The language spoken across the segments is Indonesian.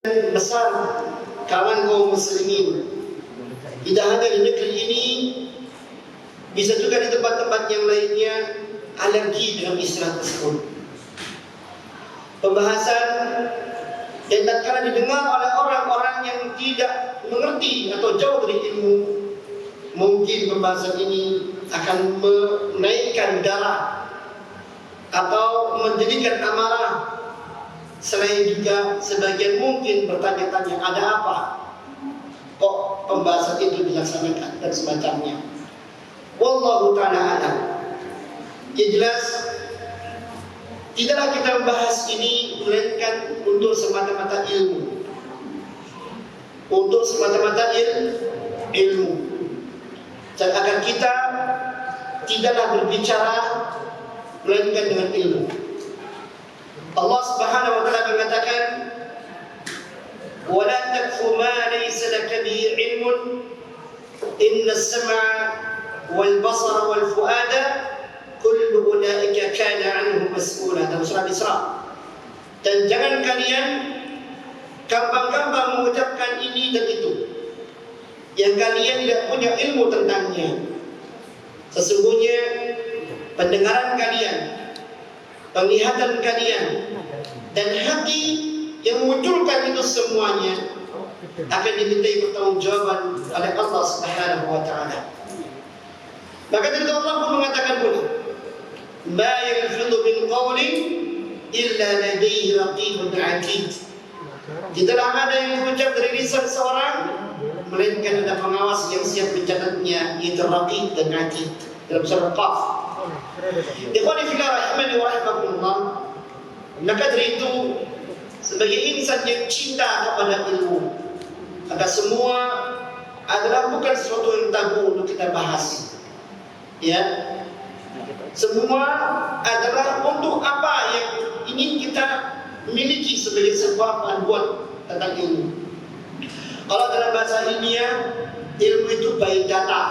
besar kalangan kaum muslimin, tidak hanya di negeri ini, bisa juga di tempat-tempat yang lainnya, alergi dengan istilah tersebut. Pembahasan yang tatkala didengar oleh orang-orang yang tidak mengerti atau jauh dari ilmu, mungkin pembahasan ini akan menaikkan darah atau menjadikan amarah. Selain juga sebagian mungkin bertanya-tanya, ada apa kok pembahasan itu dilaksanakan dan semacamnya. Wallahu ta'ala a'lam. Yang jelas, tidaklah kita membahas ini melainkan untuk semata-mata ilmu. Untuk semata-mata ilmu. Dan agar kita tidaklah berbicara melainkan dengan ilmu. Allah Subhanahu wa taala mengatakan, "Wa la taqfu ma laysa laka bihi 'ilmun, inna as-sam'a wal basara wal fu'ada kullu ulaika kana 'anhu mas'ula." Dalam surah Isra. Dan jangan kalian gampang-gampang mengucapkan ini dan itu yang kalian tidak punya ilmu tentangnya. Sesungguhnya pendengaran kalian, penglihatan kalian, dan hati yang memunculkan itu semuanya akan dimintai pertanggungjawaban oleh Allah Subhanahu wa taala. Maka dari itu Allah pun mengatakan pula, "Ma yalfidhu min qawlin illa ladayhi raqibun 'atid." Tidaklah ada yang berucap dari lisan seorang melainkan ada pengawas yang siap mencatatnya, yaitu raqib dan 'atid. Dalam surah Qaf. Ikhwani fillah rahimani wa rahimakumullah. Maka dari itu, sebagai insan yang cinta kepada ilmu, maka semua adalah bukan sesuatu yang tabu untuk kita bahas. Ya, semua adalah untuk apa yang ingin kita miliki sebagai sebuah panduan tentang ilmu. Kalau dalam bahasa ilmiah, ilmu itu by data.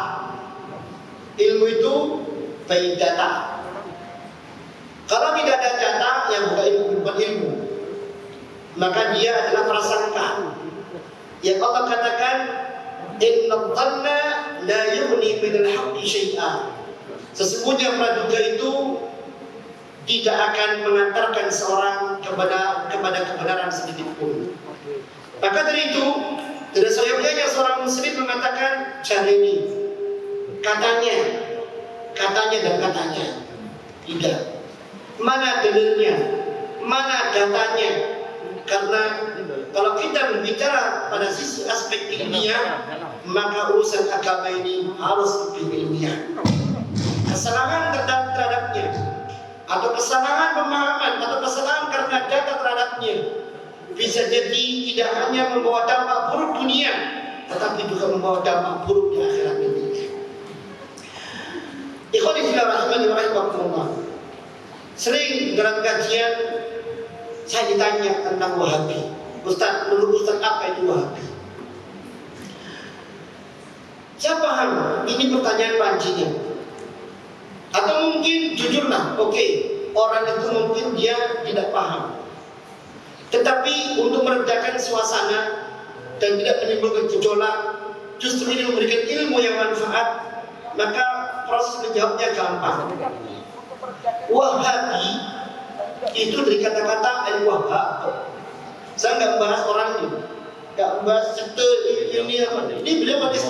Ilmu itu by data. Kalau tidak ada data, yang bukan ilmu, maka dia adalah prasangka. Yang Allah katakan, "Inna dhanna la yughni minal haqqi syai'a." Sesungguhnya praduga itu tidak akan mengantarkan seorang kepada kebenaran sedikit pun. Maka dari itu, tidak seyogyanya seorang muslim mengatakan, "Cara ini katanya dan katanya." Tidak. Mana dalilnya? Mana datanya? Karena kalau kita berbicara pada sisi aspek ilmiah, maka urusan agama ini harus lebih ilmiah. Kesalahan terhadapnya, atau kesalahan pemahaman, atau kesalahan karena data terhadapnya, bisa jadi tidak hanya membawa dampak buruk dunia, tetapi juga membawa dampak buruk di akhirat nanti. Ikhwani fillah rahimani wa rahimakumullah. Sering dalam kajian saya ditanya tentang Wahabi. Ustaz, menurut Ustaz apa itu Wahabi? Saya paham, ini pertanyaan pancinya. Atau mungkin jujurlah, oke, orang itu mungkin dia tidak paham. Tetapi untuk meredakan suasana dan tidak menimbulkan gejolak, justru ini memberikan ilmu yang manfaat, maka proses menjawabnya gampang. Wahabi itu dari kata-kata al-wahhab. Saya nggak membahas orangnya, nggak membahas sekte ini apa. Ini beliau pakai.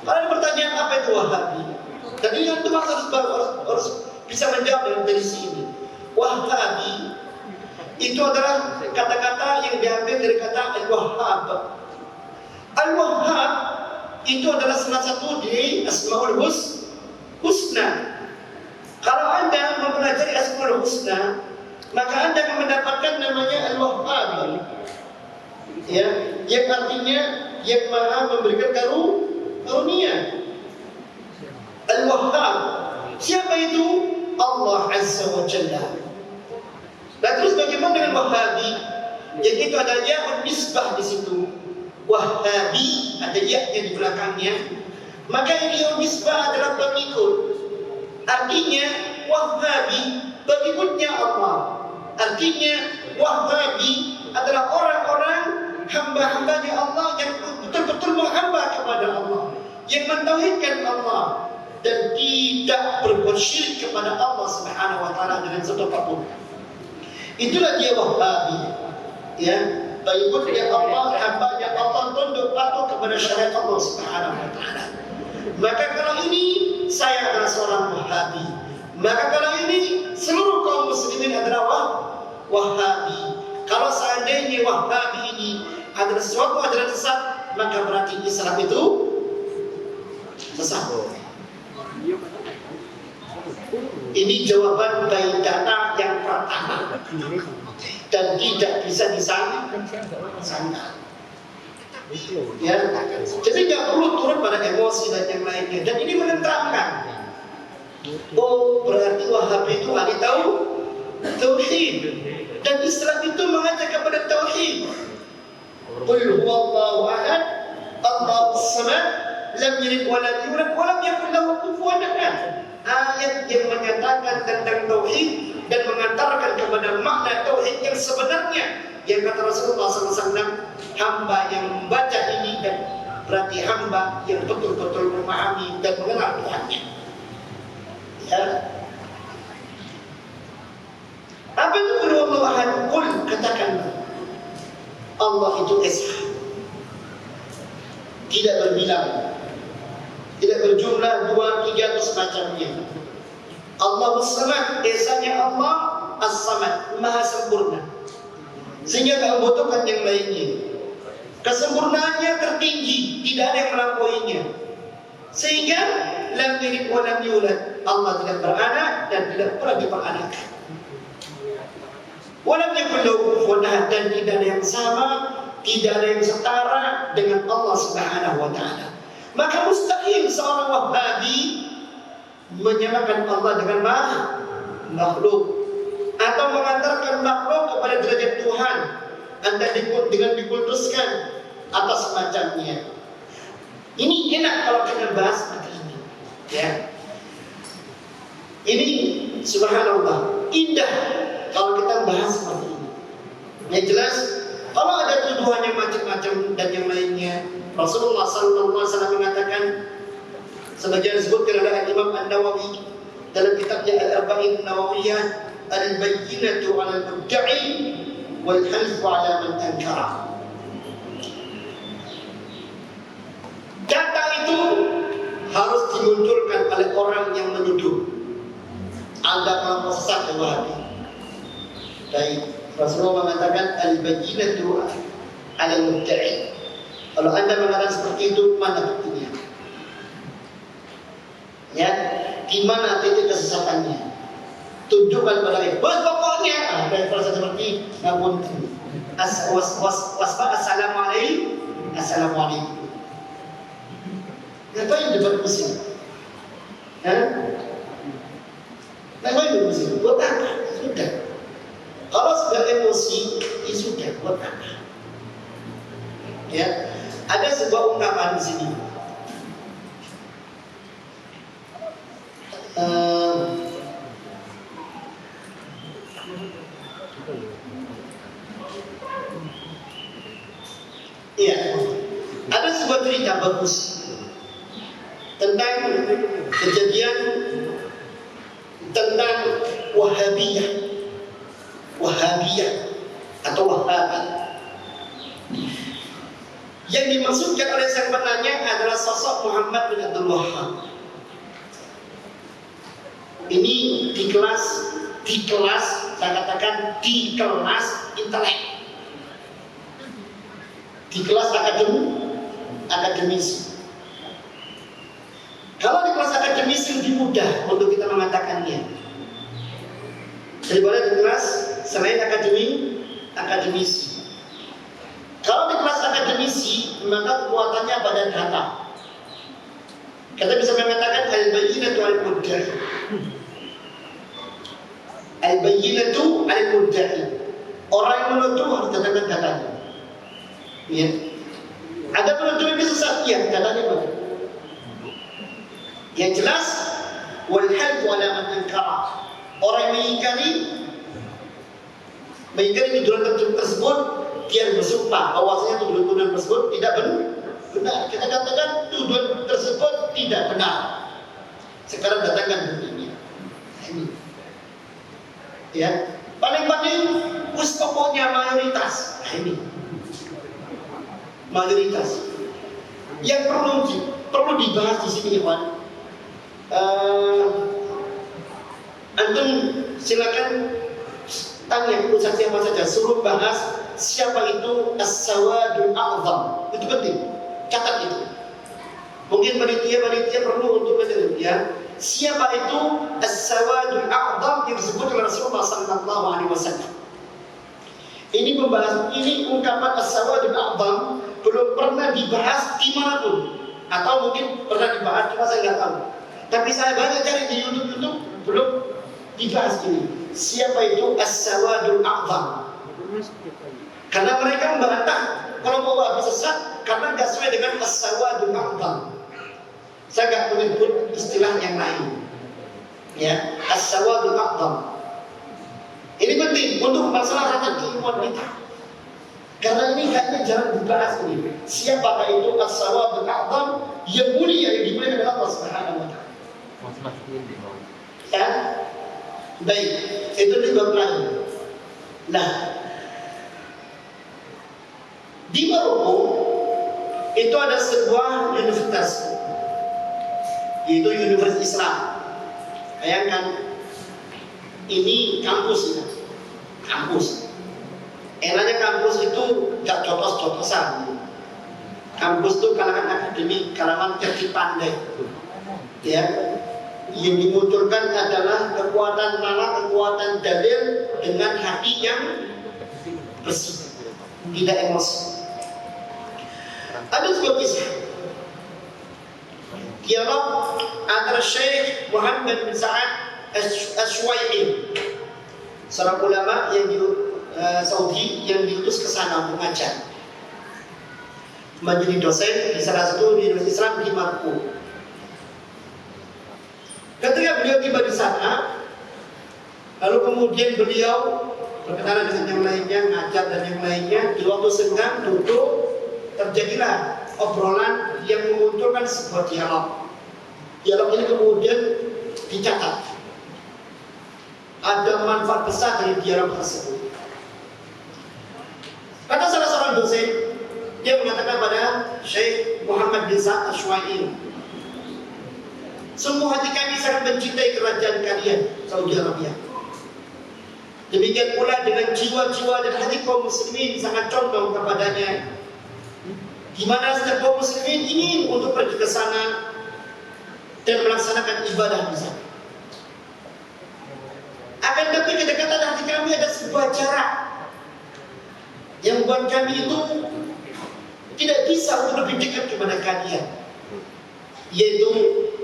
Kalau pertanyaan apa itu Wahabi, jadi yang itu harus bisa menjawab dari sini. Wahabi itu adalah kata-kata yang diambil dari kata al-wahhab. Al-wahhab itu adalah salah satu dari Asmaul Husna. Kalau Anda mempelajari Asmaul Husna, maka Anda akan mendapatkan namanya Al-Wahhab. Ya, yang artinya yang Maha memberikan karunia. Al-Wahhab. Siapa itu? Allah Azza wa Jalla. Nah, terus bagaimana dengan Wahabi? Yang itu ada ya nisbah di situ. Wahabi ada ya-nya di belakangnya. Maka yang nisbah adalah pengikut. Artinya Wahabi pengikutnya Allah. Artinya Wahabi adalah orang-orang hamba-hambanya Allah yang betul-betul menghamba kepada Allah, yang mentauhidkan Allah dan tidak berbuat syirik kepada Allah Subhanahu wa taala dengan satu apapun. Itulah dia Wahhabi. Ya, pengikutnya Allah, hambanya Allah, tunduk patuh kepada syariat Allah Subhanahu wa taala. Maka kalau ini saya adalah seorang Wahhabi. Maka kalau ini seluruh kaum muslimin adalah Wahhabi. Kalau seandainya Wahhabi ini adalah sesuatu ajaran sesat, maka berarti Islam itu sesat. Ini jawaban baidana yang pertama dan tidak bisa disangka. Ya, jadi nggak perlu turun pada emosi dan yang lainnya. Dan ini menenteramkan. Oh, berarti Wahhabi itu ahli tauhid. Dan Islam itu mengajak kepada tauhid. Qul huwallahu ahad, Allahus samad, lam yalid wa lam yulad wa lam yakul lahu kufuwan ahad. Ayat yang menyatakan tentang tauhid dan mengantarkan kepada makna tauhid yang sebenarnya, yang kata Rasulullah SAW, hamba yang membaca ini dan berarti hamba yang betul-betul memahami dan mengenal Tuhannya. Ya. Apa itu qul huwallahu ahad? Qul, katakanlah Allah itu esa, tidak berbilang, tidak berjumlah 2, 3 atau semacamnya. Allahus samad, esanya Allah as-samad, maha sempurna, sehingga tak membutuhkan yang lainnya. Kesempurnaannya tertinggi, tidak ada yang melampauinya. Sehingga lam yalid wa lam yulad, Allah tidak beranak dan tidak pernah diperanakan. Wa lam yakul lahu kufuwan ahad, dan tidak ada yang sama, tidak ada yang setara dengan Allah Subhanahu wa taala. Maka mustahil seorang Wahhabi menyamakan Allah dengan makhluk atau mengantarkan makhluk kepada derajat Tuhan, anda dengan dikultuskan atau semacamnya. Ini enak kalau kita bahas seperti ini, ya. Ini subhanallah indah kalau kita bahas seperti ini. Yang jelas, kalau ada tuduhan yang macam-macam dan yang lainnya, Rasulullah SAW mengatakan, sebagian disebutkan oleh Imam An-Nawawi dalam kitabnya Al-Arba'in An-Nawawiyah, al-bayyinatu 'ala al-mudda'i wal halfu 'ala man ankara. Data itu harus dimunculkan oleh orang yang menuduh Anda melakukan sesat dan Wahabi. Baik, Rasulullah mengatakan al-bayyinatu 'ala al-mudda'i. Kalau Anda mengatakan seperti itu, mana buktinya? Ya, di mana titik kesesatannya? Tunjukkan pada dia. Pokoknya ada frasa seperti ngapunten. Assalamualaikum. Assalamualaikum. Ngapain debat mesin? Ngapain debat mesin? Buat apa? Sudah. Kalau sudah emosi, ya sudah. Buat apa? Ya, ada sebuah ungkapan di sini. Iya, ada sebuah cerita bagus tentang kejadian tentang Wahabiyah atau Wahhabi. Yang dimaksudkan oleh sang penanya adalah sosok Muhammad bin Abdul Wahhab. Ini di kelas, saya katakan di kelas intelek, di kelas akademis. Kalau di kelas akademis lebih mudah untuk kita mengatakannya daripada di kelas selain akademisi. Kalau di kelas akademisi, maka kekuatannya pada data. Kita bisa mengatakan al-bayyinatu 'al-mudda'i. Al-bayyinatu 'al-mudda'i. Orang yang menuduh harus datangkan datanya. Ya. Ada penuduh yang sesat, ya, datanya mana? Yang jelas, wal halfu 'ala man ankara. Orang yang mengingkari tuduhan tersebut dia bersumpah bahwasanya tuduhan tersebut tidak benar. Kita katakan tuduhan tersebut tidak benar. Sekarang datangkan buktinya. Ini. Ya, paling-paling pokoknya mayoritas. Nah, ini. Mayoritas. Yang perlu dibahas di sini, Ikhwan. Antum silakan tanya ustaz siapa saja, suruh bahas siapa itu as-sawadul a'zam. Itu penting. Catat itu. Mungkin panitia perlu untuk mendengar ya. Siapa itu as-sawadul a'zam yang disebut oleh Rasulullah sallallahu alaihi wasallam. Ini ungkapan as-sawadul a'zam belum pernah dibahas dimanapun, atau mungkin pernah dibahas cuma saya nggak tahu. Tapi saya banyak cari di YouTube belum dibahas ini. Siapa itu as-sawadul a'zam? Karena mereka membantah kelompok Wahabi sesat karena nggak sesuai dengan as-sawadul a'zam. Saya nggak menyebut istilah yang lain. Ya, as-sawadul a'zam. Ini penting untuk masalah keilmuan kita. Karena ini kayaknya jarang dibahas ini. Siapakah itu as-sawadul a'zam yang mulia yang dimuliakan oleh Allah Subhanahu wa taala? Ya. Baik, itu di bab lain. Nah, di Maroko itu ada sebuah universitas, yaitu Universitas Islam. Bayangkan, ini kampus. Enaknya kampus itu gak jotos-jotosan. Kampus itu kalangan akademik, kalangan cerdik pandai. Ya, yang dimunculkan adalah kekuatan dalil dengan hati yang bersih, tidak emosi. Ada sebuah kisah dialog antara Syekh Muhammad bin Sa'ad Asywaimi, seorang ulama yang di Saudi yang diutus ke sana untuk mengajar, menjadi dosen di salah satu universitas Islam di Maroko. Ketika beliau tiba di sana, lalu kemudian beliau berkenalan dengan yang lainnya, ngajar dan yang lainnya. Di waktu senggang duduk, terjadilah obrolan yang memunculkan sebuah dialog. Dialog ini kemudian dicatat. Ada manfaat besar dari dialog tersebut. Kata salah seorang dosen, dia mengatakan pada Syekh Muhammad bin Sa'ad Asywaimi, sungguh hati kami sangat mencintai kerajaan kalian, Saudi Arabia. Demikian pula dengan jiwa-jiwa dan hati kaum muslimin sangat condong kepadanya. Di mana setiap kaum muslimin ingin untuk pergi ke sana dan melaksanakan ibadah di sana. Akan tetapi kedekatan hati kami ada sebuah jarak yang membuat kami itu tidak bisa untuk lebih dekat kepada kalian, yaitu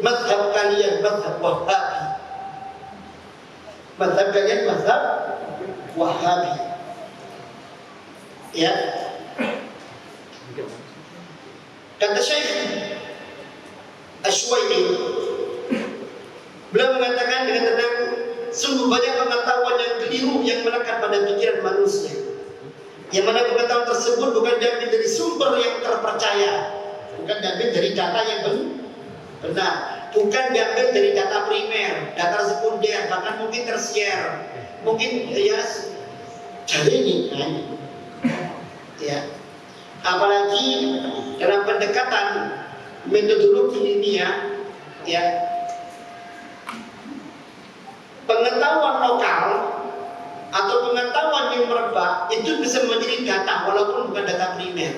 mazhab kalian, mazhab Wahabi. Mazhab kalian, mazhab Wahabi. Ya. Kata Syekh Asywaimi, beliau mengatakan dengan tenang, sungguh banyak pengetahuan yang keliru yang melekat pada pikiran manusia, yang mana pengetahuan tersebut bukan diambil dari sumber yang terpercaya, bukan diambil dari data yang benar, bukan diambil dari data primer, data sekunder, bahkan mungkin tersier, mungkin ya jadi ini, ya. Apalagi dalam pendekatan metodologi ilmiah, ya, pengetahuan lokal atau pengetahuan yang merebak itu bisa menjadi data walaupun bukan data primer.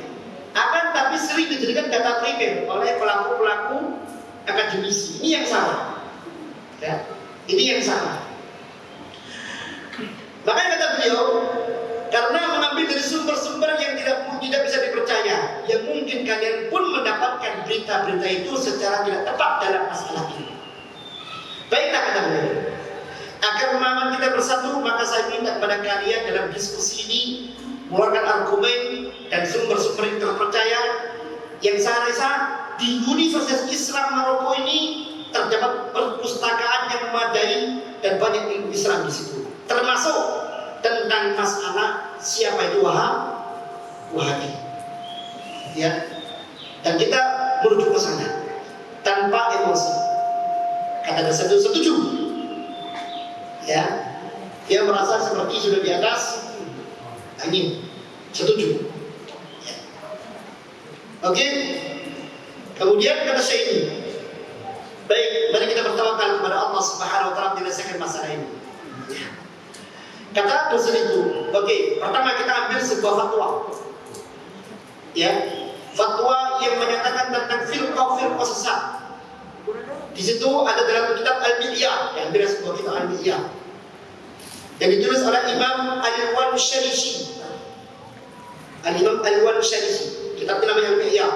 Akan tapi sering dijadikan data primer oleh pelaku-pelaku akademisi. Ini yang salah. Ya, ini yang salah. Makanya kata beliau, karena mengambil dari sumber-sumber yang tidak bisa dipercaya, yang mungkin kalian pun mendapatkan berita-berita itu secara tidak tepat dalam masalah ini. Baiklah, kata beliau, agar pemahaman kita bersatu, maka saya minta kepada kalian dalam diskusi ini mengeluarkan argumen dan sumber-sumber yang terpercaya yang saya rasa di Universitas Islam Maroko ini terdapat perpustakaan yang memadai dan banyak ilmu Islam di situ, termasuk tentang masalah siapa itu Wahabi. Ya. Dan kita menuju ke sana tanpa emosi. Kata setuju. Ya. Dia merasa seperti sudah di atas angin. Setuju. Ya. Oke. Kemudian kata Syekh ini, baik, mari kita bertawakal kepada Allah Subhanahu wa taala menyelesaikan masalah ini. Kata dosen itu, oke, pertama kita ambil sebuah fatwa. Ya, fatwa yang menyatakan tentang firqah sesat. Di situ ada dalam kitab Al-Mi'yah, yang ada sebuah kitab Al-Mi'yah yang ditulis oleh Imam Al-Wansharisi. Al-Imam Al-Wansharisi, kitabnya namanya Al-Mi'yah.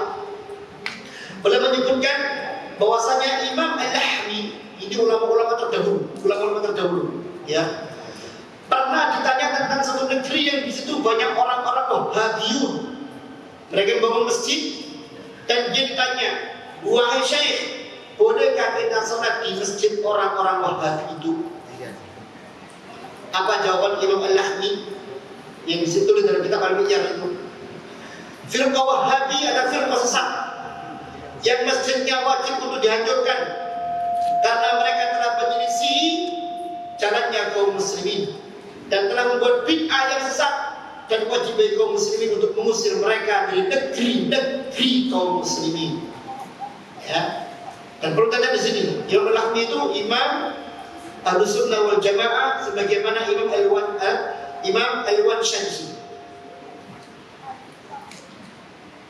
Boleh menyebutkan bahwasanya Imam Al-Lahmi ini ulama-ulama terdahulu, ya. Pernah ditanya tentang satu negeri yang di situ banyak orang-orang Wahhabiyun. Mereka membangun masjid dan dia ditanya, "Wahai Syekh, bolehkah kita sholat di masjid orang-orang Wahhabi itu?" Apa jawaban Imam Al-Lahmi yang di situ dalam kitab Al-Mi'yah itu? Firqah Wahhabi adalah firqah sesat yang masjidnya wajib untuk dihancurkan karena mereka telah menyelisih jalannya kaum muslimin dan telah membuat bid'ah yang sesat, dan wajib bagi kaum muslimin untuk mengusir mereka dari negeri kaum muslimin. Ya. Dan perlu tanya di sini, Imam Al-Lahmi itu imam Ahlussunnah wal Jamaah sebagaimana Imam Al-Wansharisi.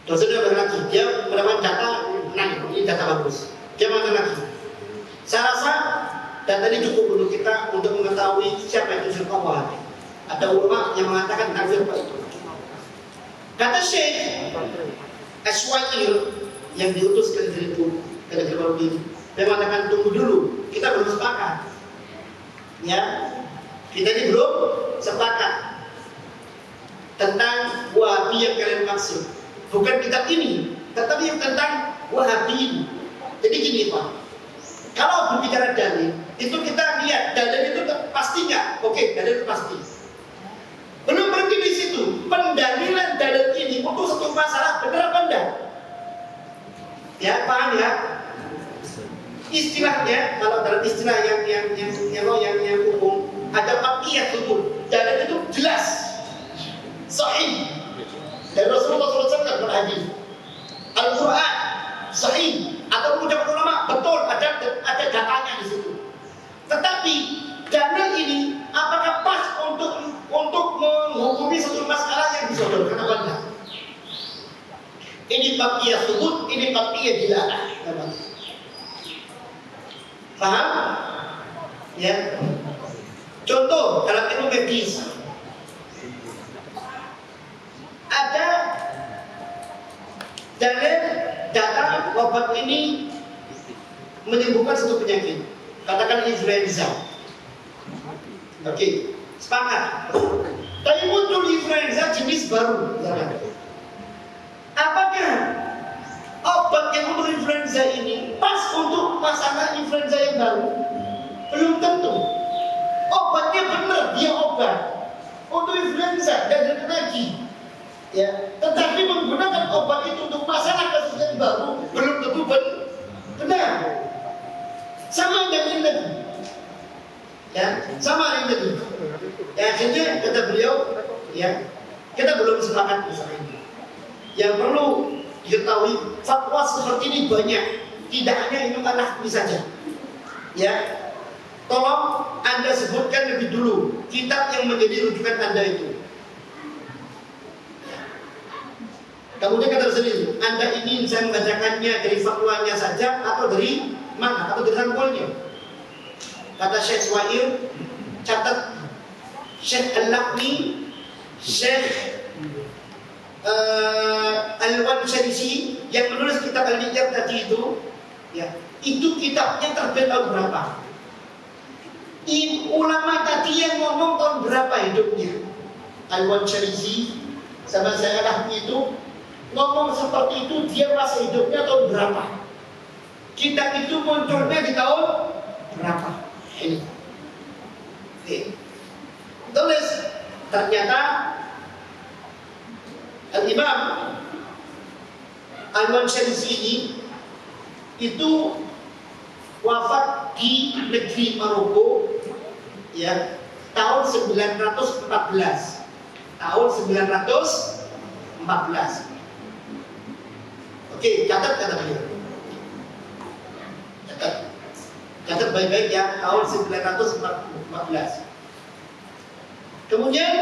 Dosennya udah lagi, dia mendapat data, ini data bagus. Dia mengatakan lagi, saya rasa data ini cukup untuk kita untuk mengetahui siapa itu firqah Wahabi. Ada ulama yang mengatakan tentang firqah itu. Kata Syekh Aswair yang diutus ke negeri itu, ke negeri baru ini, dia mengatakan tunggu dulu, kita belum sepakat. Ya, kita ini belum sepakat tentang Wahabi yang kalian maksud. Bukan kitab ini, tetapi yang tentang Wahabi. Jadi gini Pak, kalau berbicara dalil, itu kita lihat dalil itu pasti nggak? Oke, dalil itu pasti. Belum berhenti di situ, pendalilan dalil ini untuk satu masalah benar apa enggak? Ya, paham ya? Istilahnya, kalau dalam istilah yang umum, ada maqiyah hukum. Dalil itu jelas, sahih. Dari Rasulullah SAW berhadis, Al-Quran sahih atau ucapan ulama betul, ada datanya di situ. Tetapi dalil ini apakah pas untuk menghukumi satu masalah yang disodorkan apa enggak? Ini baqiyah subut, ini baqiyah dilalah. Paham? Ya. Contoh dalam ilmu medis, ada dalil data obat ini menyembuhkan satu penyakit, katakan influenza. Oke, sepakat. Tapi muncul influenza jenis baru. Apakah obat yang untuk influenza ini pas untuk masalah influenza yang baru? Belum tentu. Obatnya benar, dia obat untuk influenza dan lagi. Ya, tetapi menggunakan obat itu untuk masalah kasus yang baru belum tentu benar. Sama dengan ini tadi. Ya, sama dengan tadi. Ya, akhirnya kata beliau, ya, kita belum sepakat masalah ini. Yang perlu diketahui, fatwa seperti ini banyak, tidak hanya Imam Al-Lahmi saja. Ya, tolong Anda sebutkan lebih dulu kitab yang menjadi rujukan Anda itu. Kemudian kata sendiri, Anda ingin saya membacakannya dari fatwanya saja atau dari mana? Atau dari rangkulnya? Kata Syekh Swair, catat Syekh Al-Lahmi, Syekh Al-Wansharisi yang menulis kitab Al-Mi'yah tadi itu, ya, itu kitabnya terbit tahun berapa? Ulama tadi yang ngomong tahun berapa hidupnya? Al-Wansharisi sama Syekh Al-Lahmi itu ngomong seperti itu, dia masih hidupnya tahun berapa? Kitab itu munculnya di tahun berapa? Ini. Tulis, ternyata Al-Imam Al-Mansharizli ini itu wafat di negeri Maroko ya tahun 914. Tahun 914. Oke, catat kata beliau. Catat baik-baik ya, tahun 914. Kemudian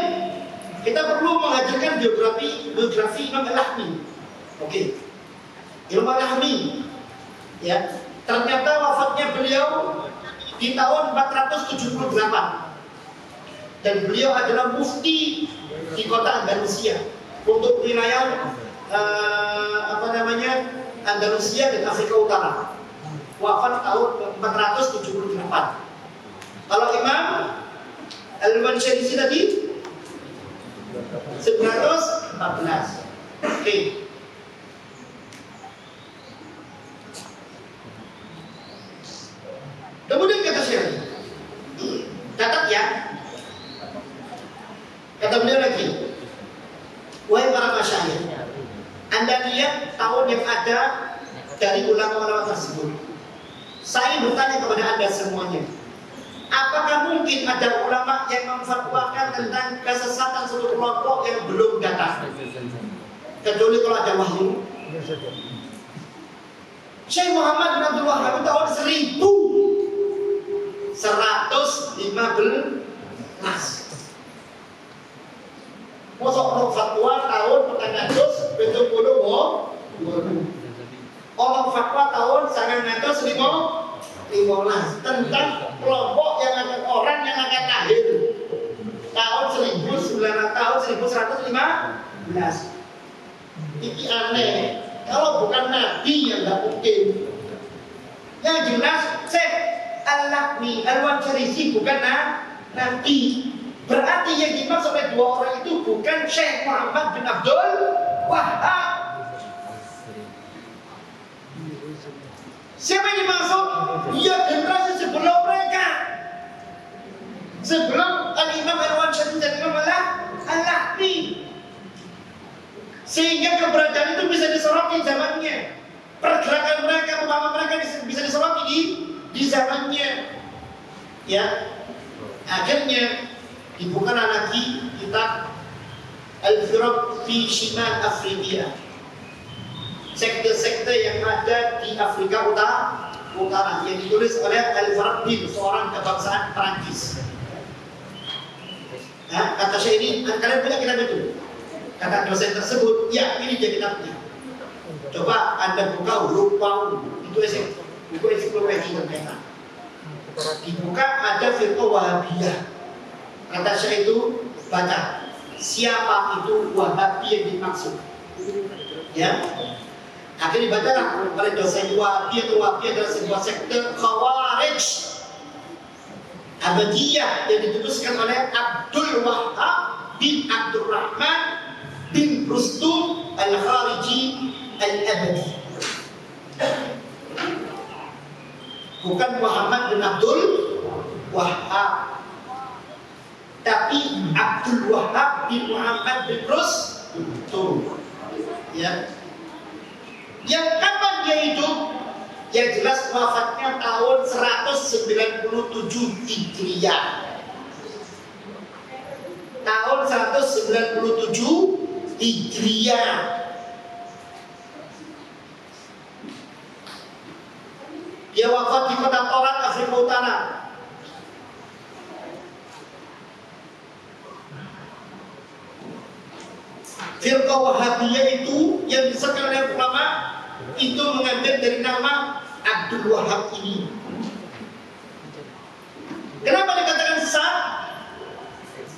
kita perlu menghadirkan biografi Imam Al-Lahmi. Oke. Imam Al-Lahmi ya, ternyata wafatnya beliau di tahun 478. Dan beliau adalah mufti di kota Andalusia untuk wilayah Andalusia dan Afrika Utara. Wafat tahun 478. Kalau Imam Al-Mansharizli tadi 914. Oke. Kemudian kata Syekh, catat ya. Kata beliau lagi, wahai para masyayikh, Anda lihat tahun yang ada dari ulama-ulama tersebut. Saya bertanya kepada Anda semuanya, apakah mungkin ada ulama yang memfatwakan tentang kesesatan suatu kelompok yang belum datang? Kecuali kalau ada wahyu. Syekh Muhammad bin Abdul Wahhab tahun 1115. Mosok orang fatwa tahun 470 orang fatwa tahun 915 tentang kelompok yang akan orang yang akan lahir tahun 1115. Ini aneh. Kalau bukan nabi yang nggak mungkin. Yang jelas Syekh Al-Lahmi Al-Mansharizli bukan nabi. Berarti yang dimaksud oleh dua orang itu bukan Syekh Muhammad bin Abdul Wahhab. Siapa yang dimaksud? Ya generasi sebelum mereka. Sebelum Al-Imam Al-Mansharizli dan Imam Al-Lahmi. Sehingga keberadaan itu bisa disoroti zamannya. Pergerakan mereka, pemahaman mereka bisa disoroti di zamannya. Ya. Akhirnya dibukalah lagi kitab Al-Firaq fi Shimal Afrika. Sekte-sekte yang ada di Afrika Utara yang ditulis oleh Al-Farabi, seorang kebangsaan Perancis. Nah, kata saya ini, kalian punya kitab itu? Kata dosen tersebut, ya ini dia kitabnya. Coba Anda buka huruf Waw, itu buku ensiklopedia mereka. Dibuka ada firqah Wahabiyah. Kata saya itu baca, siapa itu Wahabi yang dimaksud? Ya. Akhirnya dibacalah oleh dosen Wahabi atau Wahabi adalah sebuah sekte Khawarij Abadiyah yang dituliskan oleh Abdul Wahhab bin Abdurrahman bin Rustum Al-Khariji Al-Abadi. Bukan Muhammad bin Abdul Wahhab, tapi Abdul Wahhab bin Muhammad bin Rustum. Ya. Yang kapan dia hidup? Yang jelas wafatnya tahun 197 Hijriah. Tahun 197 Hijriah. Dia wafat di kota Torat, Afrika Utara. Firqah Wahabiyah itu yang disebutkan oleh ulama itu mengambil dari nama Abdul Wahhab ini. Kenapa dikatakan sesat?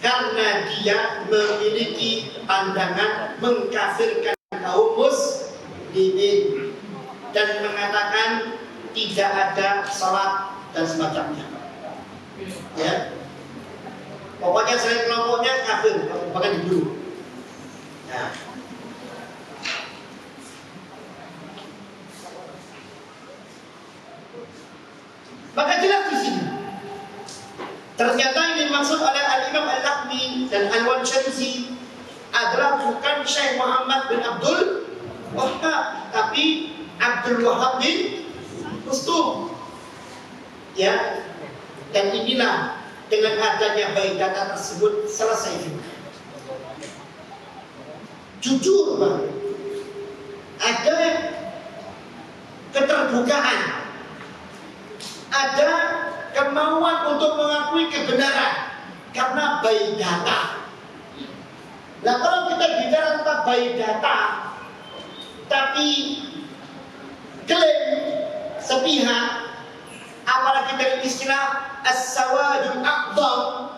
Karena dia memiliki pandangan mengkafirkan kaum muslimin dan mengatakan tidak ada salat dan semacamnya. Ya, pokoknya selain kelompoknya kafir, bahkan dibunuh. Nah, maka jelas di sini. Ternyata ini dimaksud oleh Al-Imam Al-Lahmi dan Al-Mansharizli adalah bukan Syekh Muhammad bin Abdul Wahab, tapi Abdul Wahab bin Rustum. Ya, dan inilah dengan adanya bayi data tersebut selesai juga. Jujur Bang, ada keterbukaan, ada kemauan untuk mengakui kebenaran karena bayi data. Nah, kalau kita bicara tentang bayi data, tapi klaim sepihak, apalagi dari istilah as-sawadul aqdam,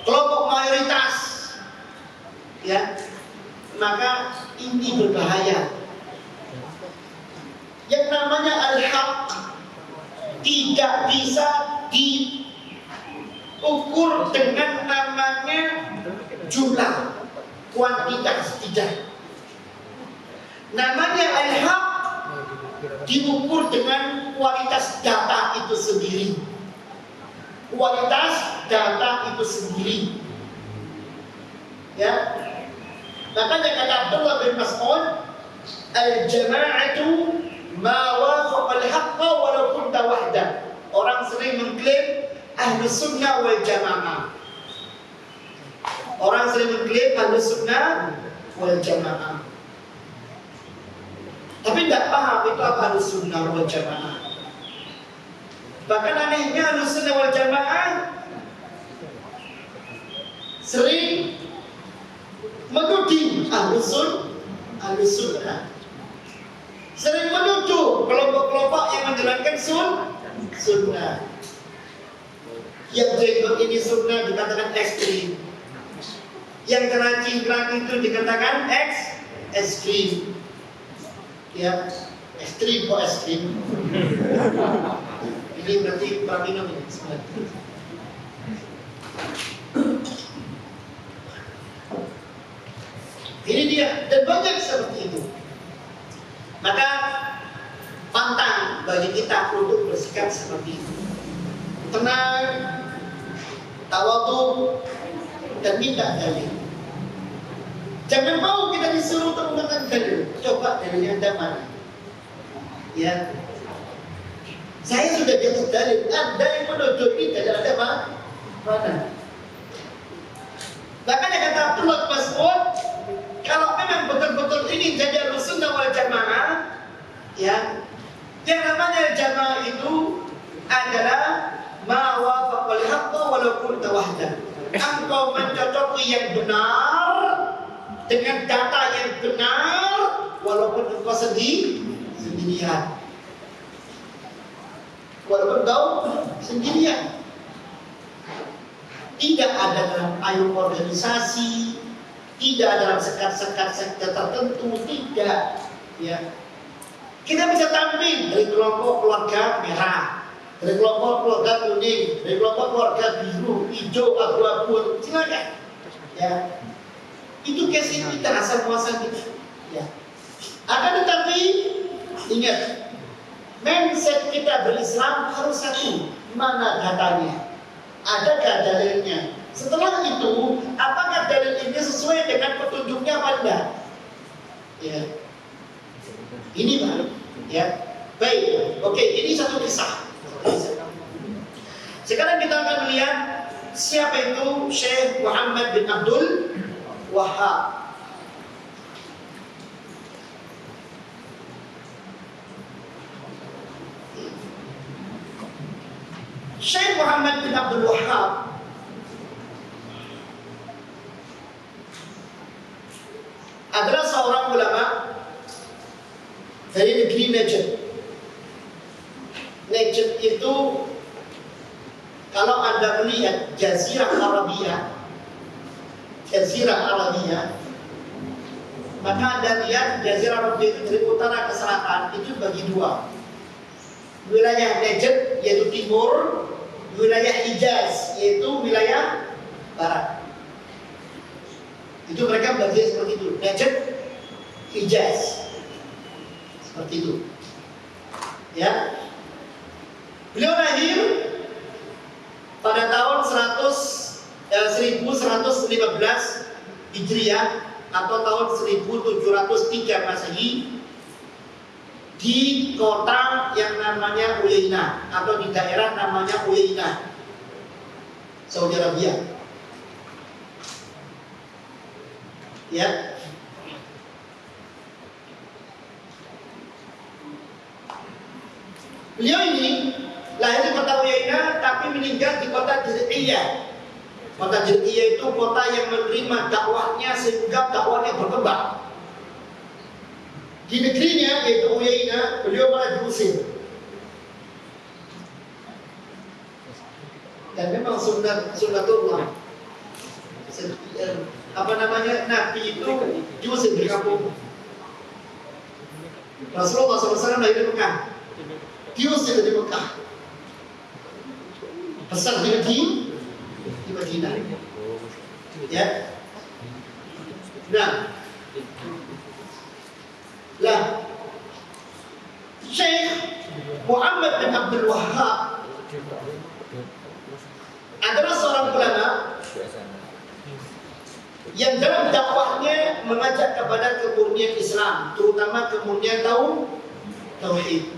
kelompok mayoritas, ya, maka ini berbahaya. Yang namanya al-haq tidak bisa diukur dengan namanya jumlah, kuantitas, tidak. Namanya al-haq diukur dengan kualitas data itu sendiri. Kualitas data itu sendiri. Ya. Makanya kata Abdullah bin Mas'ud, al-jama'atu ma wafaqa al-haqqa walau kunta wahda. Orang sering mengklaim Ahlus Sunnah wal Jamaah. Orang sering mengklaim Ahlus Sunnah wal Jamaah, tapi tidak paham itu apa Ahlus Sunnah wal Jamaah. Bahkan anehnya Ahlus Sunnah wal Jamaah sering menuding Ahlus Sunnah, sering menuduh kelompok-kelompok yang menjalankan sunnah. Yang jenggot ini sunnah dikatakan ekstrim, yang keracing-keracing itu dikatakan ekstrim. Ya, ekstrim kok ekstrim. Ini berarti minum ini. Ini dia, dan banyak seperti itu. Maka pantang bagi kita untuk bersikap seperti itu. Tenang, tawadhu, dan minta dalil. Jangan mau kita disuruh untuk menggunakan dalil. Coba dalilnya ada mana? Ya, saya sudah di atas dalil. Anda yang menuduh kita dalil ada mana? Makanya kata Abdullah bin Mas'ud, kalau memang betul-betul ini jadi Ahlus Sunnah wal Jamaah, ya, yang namanya jamaah itu adalah ma wafaqal haqqa walau kunta wahda. Engkau mencocoki yang benar dengan data yang benar walaupun engkau sendirian. Walaupun engkau sendirian. Tidak ada dalam payung organisasi, tidak dalam sekat-sekat sekte tertentu, tidak. Ya. Kita bisa tampil dari kelompok keluarga merah, dari kelompok keluarga kuning, dari kelompok keluarga biru, hijau, abu-abu, silakan. Ya, itu case kita, asal muasal kita. Ya. Akan tetapi ingat, mindset kita berislam harus satu. Mana datanya? Adakah dalilnya? Setelah itu, apakah dalil ini sesuai dengan petunjuknya apa tidak? Ya. Ini baru, ya. Baik, oke, ini satu kisah. Sekarang kita akan melihat siapa itu Syekh Muhammad bin Abdul Wahab. Syekh Muhammad bin Abdul Wahab adalah seorang ulama dari negeri Najd. Najd itu kalau Anda melihat Jazirah Arabia, maka Anda lihat Jazirah Arabia itu dari utara ke selatan itu bagi dua. Wilayah Najd yaitu timur, wilayah Hijaz yaitu wilayah barat. Itu mereka bagi seperti itu, Najd, Hijaz, seperti itu. Ya, beliau lahir pada tahun 1115 Hijriah atau tahun 1703 Masehi di kota yang namanya Uyainah atau di daerah namanya Uyainah, Saudi Arabia. Ya. Beliau ini lahir di kota Uyainah tapi meninggal di kota Dir'iyah. Kota Dir'iyah itu kota yang menerima dakwahnya sehingga dakwahnya berkembang. Di negerinya yaitu Uyainah, beliau malah diusir. Dan memang sunnatullah. Apa namanya, Nabi itu diusir di kampung. Rasulullah SAW lahir di Mekah, diusir dari Mekah, besar di Madinah. Ya. Nah, Syekh Muhammad bin Abdul Wahhab adalah seorang ulama yang dalam dakwahnya mengajak kepada kemurnian Islam, terutama kemurnian tauhid.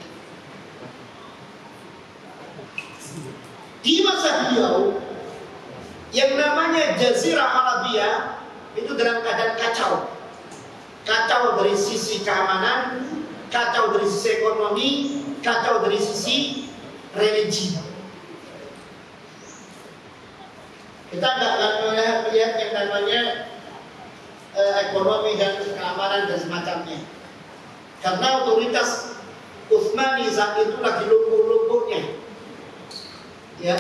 Di masa beliau, yang namanya Jazirah Arabia itu dalam keadaan kacau. Kacau dari sisi keamanan, kacau dari sisi ekonomi, kacau dari sisi religi. Kita nggak melihat yang namanya ekonomi dan keamanan dan semacamnya. Karena otoritas Utsmani saat itu lagi lumpuh-lumpuhnya. Ya.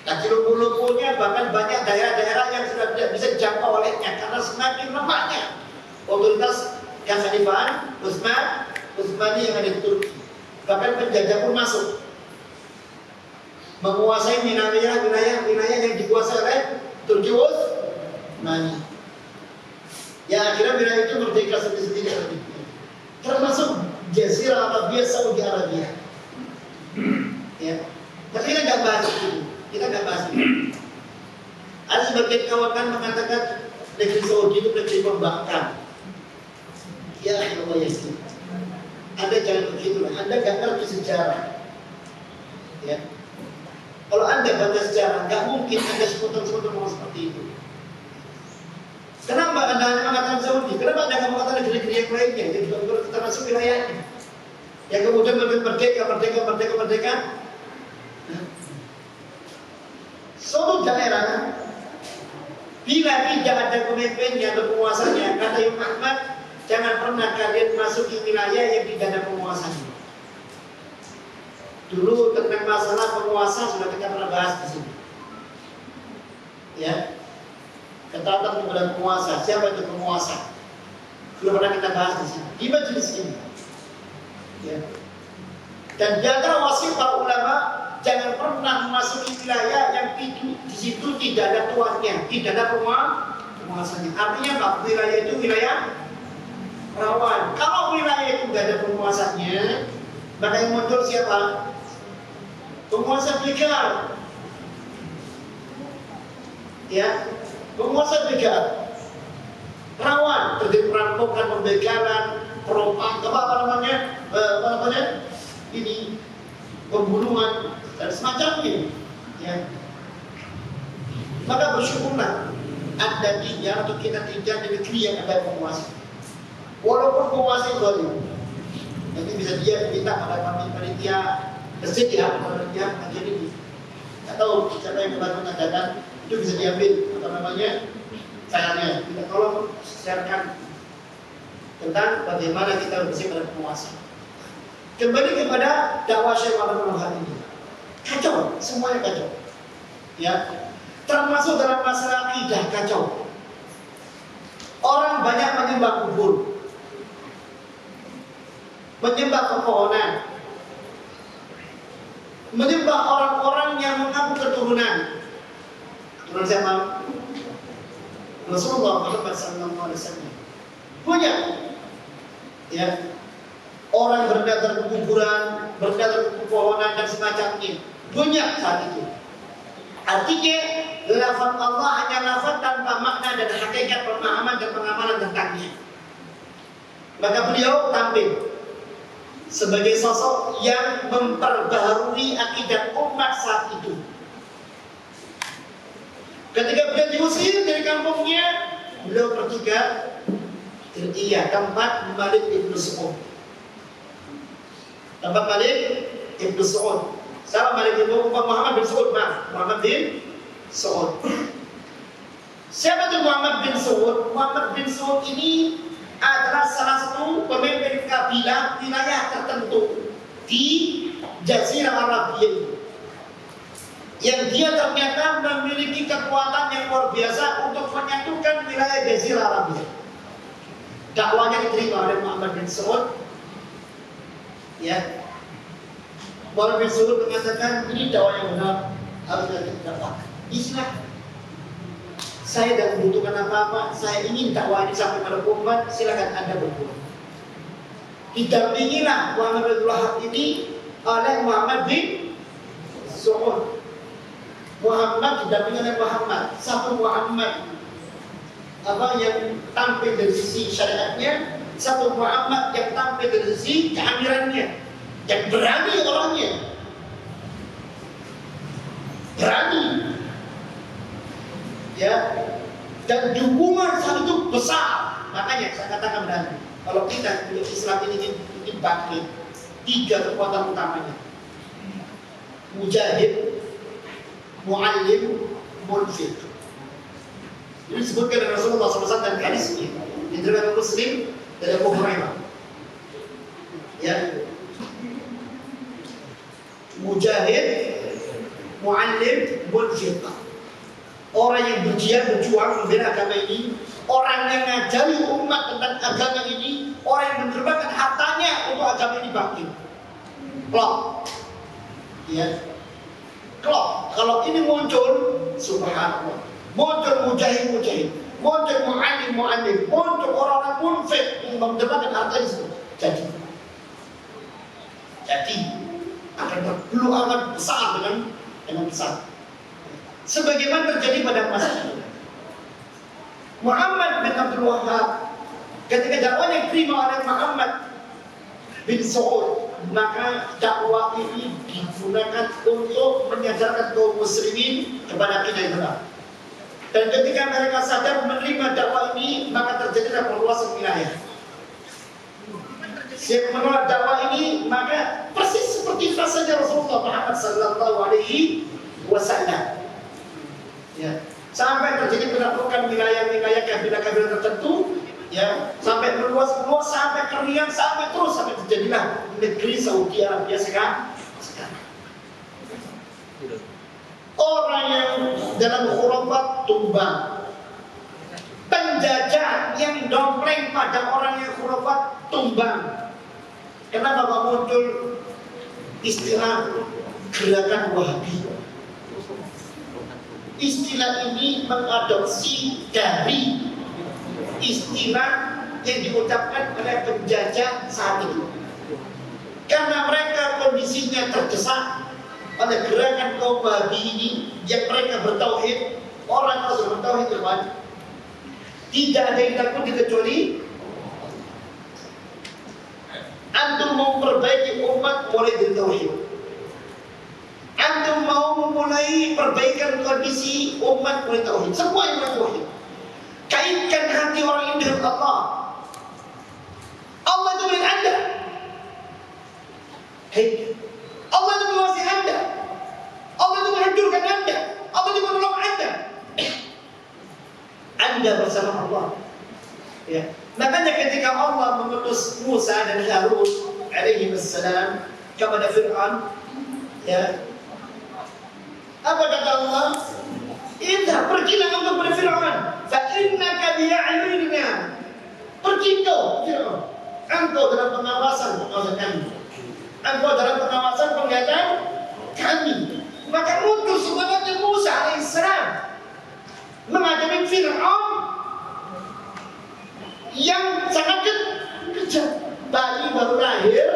Lagi lumpuh-lumpuhnya, bahkan banyak daerah-daerah yang sudah tidak bisa dijangkau olehnya karena semakin lemahnya otoritas yang khalifahan Utsmani yang ada di Turki. Bahkan penjajah pun masuk, menguasai wilayah yang dikuasai oleh Turki Utsmani. Ya akhirnya wilayah itu merdeka sendiri-sendiri, termasuk Jazirah Arabia, Saudi Arabia. Ya, tapi kita nggak bahas itu. Ada sebagian kawan mengatakan negeri Saudi itu negeri pembangkang. Ya Allah ya, Anda jangan begitulah. Anda nggak ngerti sejarah. Ya, kalau Anda baca sejarah, nggak mungkin Anda sepotong-sepotong ngomong seperti itu. Kenapa Anda hanya mengatakan Saudi? Kenapa Anda nggak mengatakan negeri-negeri yang lainnya yang juga termasuk wilayahnya? Yang kemudian merdeka. Suatu daerah bila tidak ada pemimpinnya atau penguasanya, kata Imam Ahmad, jangan pernah kalian masuk di wilayah yang tidak ada penguasanya. Dulu tentang masalah penguasa sudah kita pernah bahas di sini. Ya, ketaatan kepada penguasa. Siapa itu penguasa? Sudah pernah kita bahas di sini, di majelis ini. Ya. Dan di antara wasiat para ulama, jangan pernah memasuki wilayah yang di situ tidak ada tuannya, tidak ada penguasanya. Artinya apa? Wilayah itu wilayah rawan. Kalau wilayah itu tidak ada penguasanya, maka yang muncul siapa? Penguasa begal. Ya, penguasa begal. Rawan terjadi perampokan, pembegalan, pembunuhan dan semacamnya. Ya. Maka bersyukurlah Anda tinggal atau kita tinggal di negeri yang ada penguasa. Walaupun penguasa itu zalim, nanti bisa dia minta pada panitia masjid ya, panitia kajian ini. Atau siapa yang mengadakan itu bisa diambil filenya. Kita tolong sharekan tentang bagaimana kita bersih pada penguasa. Kembali kepada dakwah Syekh Muhammad bin Wahhab ini. Kacau, semuanya kacau. Ya, termasuk dalam masalah akidah kacau. Orang banyak menyembah kubur, menyembah pepohonan, menyembah orang-orang yang mengaku keturunan. Keturunan siapa? Rasulullah Muhammad SAW. Punya, ya. Orang berdasar ke kuburan, berdasar ke pepohonan dan semacamnya. Banyak saat itu. Artinya lafaz Allah hanya lafaz tanpa makna dan hakikat pemahaman dan pengamalan tentangnya. Maka beliau tampil sebagai sosok yang memperbaharui akidah umat saat itu. Ketika beliau diusir dari kampungnya, beliau pergi ke tempat Malik ibn Su'ud. Tempat Malik ibn Su'ud. Siapa Malik ibn Muhammad bin Su'ud? Muhammad bin Su'ud. Siapa itu Muhammad bin Su'ud? Muhammad bin Su'ud ini adalah salah satu pemimpin kabilah wilayah tertentu di Jazirah Arabia, yang dia ternyata memiliki kekuatan yang luar biasa untuk menyatukan wilayah Jazirah Arabia. Dakwanya diterima oleh Muhammad bin Su'ud. Ya, Muhammad bin Su'ud mengatakan ini dakwah yang benar, harus kita dakwah. Islam. Saya tidak membutuhkan apa-apa. Saya ingin dakwah ini sampai pada umat. Silakan Anda berbuat. Didampingilah Muhammad bin Wahab ini oleh Muhammad bin Su'ud. Muhammad didampingi oleh Muhammad. Satu Muhammad yang tampil dari sisi syariatnya, satu Muhammad yang tampil dari sisi keamirannya, yang berani orangnya, berani. Ya, dan dukungan saat itu besar. Makanya saya katakan tadi, kalau kita Islam ini dibagi 3 kekuatan utamanya: mujahid, muallim, munfiq. Ini disebutkan oleh Rasulullah SAW dan hadis ini diriwayatkan Muslim dari Abu Hurairah. Ya, mujahid, muallim, munfiq. Orang yang berjuang membela agama ini, orang yang ngajari umat tentang agama ini, orang yang menerbangkan hartanya untuk agama ini bangkit. Klop, ya, klop. Kalau ini muncul, subhanallah, muncul mujahid, muncul mu'alim, muncul orang-orang munfiq yang menerbangkan harta ini. Jadi akan berpeluang amat besar dengan besar. Sebagaimana terjadi pada masa itu. Muhammad bin Abdul Wahab ketika dakwahnya diterima oleh Muhammad bin Su'ud, maka dakwah ini digunakan untuk menyadarkan kaum muslimin kepada akidah yang benar. Dan ketika mereka sadar menerima dakwah ini, maka terjadilah perluasan wilayah. Siapa menolak dakwah ini, maka persis seperti rasanya Rasulullah Muhammad sallallahu alaihi wasallam. Ya, sampai terjadi penaklukan wilayah-wilayah kabilah-kabilah tertentu, ya, sampai meluas, sampai ke Riyadh, sampai terjadilah negeri Saudi Arabia sekarang. Orang yang dalam khurafat tumbang, penjajah yang dompleng pada orang yang khurafat tumbang. Kenapa kok muncul istilah gerakan Wahabi? Istilah ini mengadopsi dari istilah yang diucapkan oleh penjajah saat itu. Karena mereka kondisinya terdesak oleh gerakan kaum Wahabi ini, yang mereka bertauhid, orang harus bertauhid teman. Tidak ada yang takuti kecuali antum mau perbaiki umat mulai dari tauhid. Antum mau mulai perbaikan kondisi umat mulai tauhid. Semua yang mulai tauhid. Kaitkan hati orang ini dengan Allah. Allah itu milik Anda. Hei, Allah itu menguasai Anda. Allah itu menghancurkan Anda. Allah itu menolong Anda. Anda bersama Allah. Ya. Makanya ketika Allah mengutus Musa dan Harun alaihi wassalam kepada Fir'aun, ya, apa kata Allah? Idhab, pergilah engkau kepada Fir'aun, fa innaka bi'ayunina. Pergi engkau, Fir'aun. Engkau dalam pengawasan kami. Engkau dalam pengawasan penglihatan kami. Maka muncul semangatnya Musa alaihissalam menghadapi Fir'aun yang sangat kejam. Bayi baru lahir,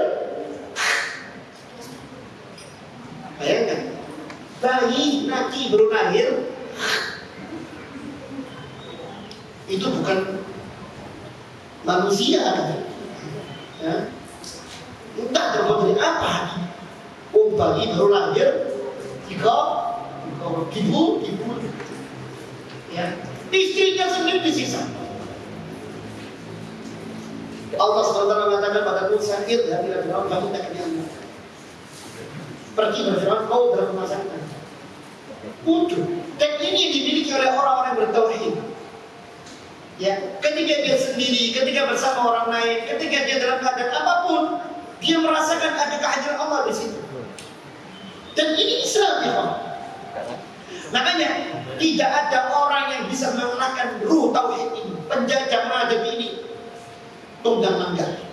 bayangkan, bayi laki baru lahir Itu bukan manusia katanya. Ya. Entah terbuat dari apa. Bayi baru lahir, tiga ibu, ya. Istrinya sendiri disiksa. Allah SWT mengatakan pada Musa, "Idhab ila Fir'aun fa innaka bi'ayunina." Pergi ke Fir'aun, kau berkumasakan. Untuk dan ini dimiliki oleh orang-orang bertauhid. Ya, ketika dia sendiri, ketika bersama orang lain, ketika dia dalam keadaan apapun, dia merasakan ada kehadiran Allah di situ. Dan ini Islam ya, Pak. Makanya tidak ada orang yang bisa mengalahkan ruh tauhid ini, penjajah menghadapi ini tunggang langgar.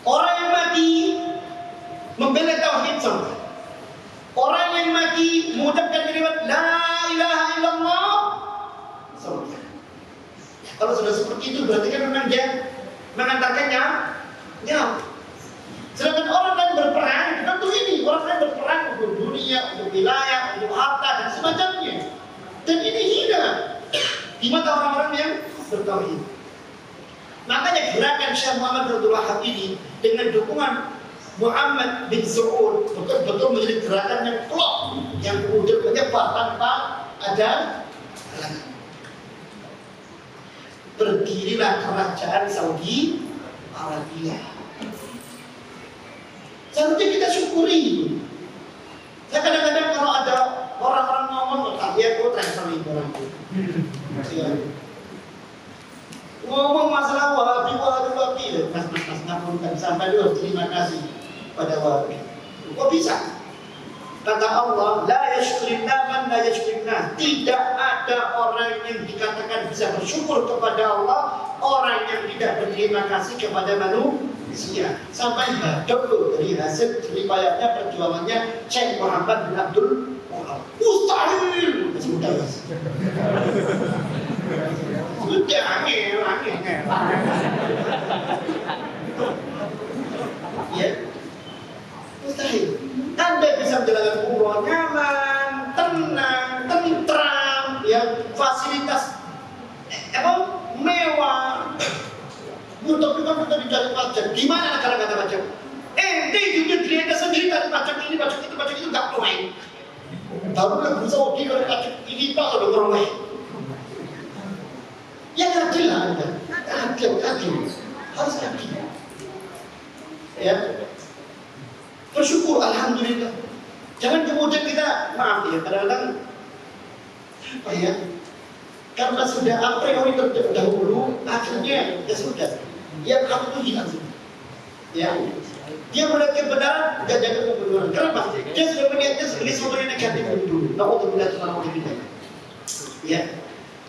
Orang yang mati membela tauhid sama. Orang yang mati mengucapkan kalimat la ilaha illallah sama. Kalau sudah seperti itu berarti kan memang dia mengantarkannya nyawa. Sedangkan orang yang berperang tentu ini orang yang berperang untuk dunia, untuk wilayah, untuk harta dan semacamnya. Dan ini hina di mata orang-orang yang bertauhid. Makanya gerakan Syekh Muhammad bin Abdul Wahhab ini dengan dukungan Muhammad bin Saud betul-betul menjadi gerakan yang klop, yang kemudian menyebar tanpa ada halangan. Berdirilah kerajaan Saudi Arabia. Seharusnya kita syukuri itu. Saya kadang-kadang kalau ada orang-orang ngomong, dia kok transfer itu orang itu. Ngomong masalah wahabi, mas ngapunten sampai dulu terima kasih pada wahabi. Kok bisa? Kata Allah, la yashkurinna man la yashkurinna. Tidak ada orang yang dikatakan bisa bersyukur kepada Allah, orang yang tidak berterima kasih kepada manusia. Sampai dulu dari hasil riwayatnya perjuangannya Syekh Muhammad bin Abdul Wahhab. Mustahil. Sudah angin. Ya, mustahil. Anda bisa menjalankan umroh nyaman, tenang, tentram, ya, fasilitas mewah. Tapi kan kita dicari pajak. Gimana negara nggak ada pajak? Di negeri Anda sendiri dari pajak ini, pajak itu nggak perlu. Baru negeri Saudi kalau pajak ini pak udah perlu. Ya adil lah Anda, adil, harus adil. Ya, bersyukur, alhamdulillah. Jangan kemudian kita maaf ya, kadang-kadang apa ya? Karena sudah a priori terdahulu, akhirnya ya sudah. Ya kamu itu hilang sudah. Ya, dia melihat kebenaran, gak jaga kebenaran. Kenapa? Dia sudah melihatnya sebagai sesuatu yang negatif dulu. Nah, untuk melihat orang tidak. Ya,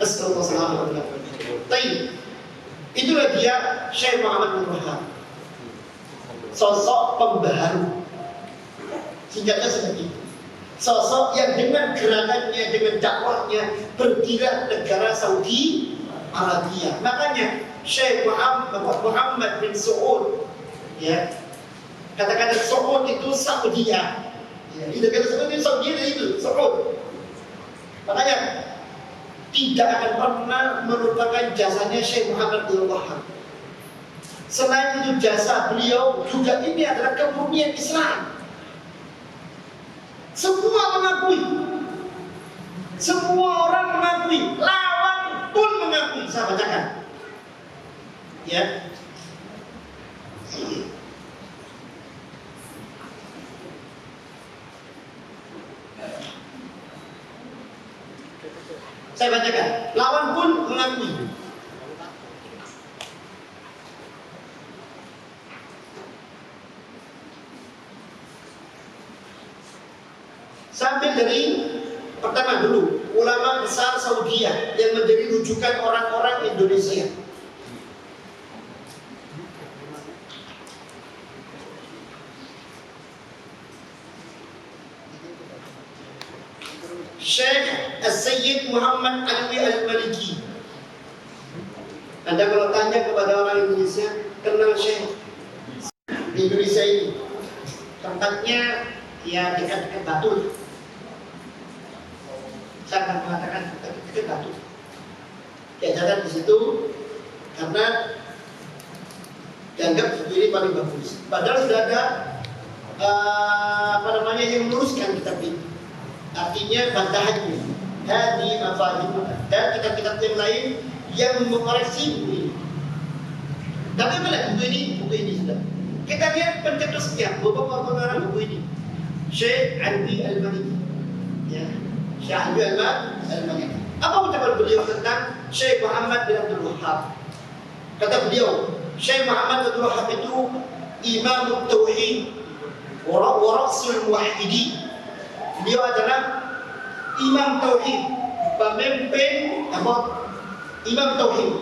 Astagfirullahaladzim. Tapi itulah dia Syekh Muhammad bin Wahhab, sosok pembaharu. Singkatnya seperti itu. Sosok yang dengan gerakannya, dengan dakwahnya berdirilah negara Saudi Arabia. Makanya Syekh Muhammad bin Saud, ya, kata-kata Saud itu Saudia. Ya, itu kata seperti Saudi itu Saud. Makanya tidak akan pernah melupakan jasanya Syekh Muhammad bin Wahhab. Selain itu jasa beliau juga ini adalah kemurnian Islam. Semua mengakui, semua orang mengakui, lawan pun mengakui. Saya bacakan, ya. Saya bacakan, lawan pun mengakui. Sambil dari pertama dulu, ulama besar Saudiyah yang menjadi rujukan orang-orang Indonesia. Syekh As-Sayyid Muhammad Alwi Al-Maliki. Anda kalau tanya kepada orang Indonesia, kenal Syekh di Indonesia ini, tempatnya ya dekat-dekat Batu. Jangan mengatakan kita batu. Diajarkan di situ karena dianggap buku ini paling bagus. Padahal sudah ada yang meluruskan kitab ini. Artinya bantahannya. Hadi mafahim dan kitab-kitab yang lain yang mengoreksi buku ini. Tapi apa buku ini sudah. Kita lihat pencetusnya beberapa pengarang buku ini. Syekh Alwi Al-Maliki. Ya, Syekh Alwi Al-Maliki. Apa ucapan beliau tentang Syekh Muhammad bin Abdul Wahhab? Kata beliau, Syekh Muhammad bin Abdul Wahhab itu Imam Tauhid wa Rasul Muwahhidin. Beliau adalah Imam Tauhid, pemimpin Imam Tauhid,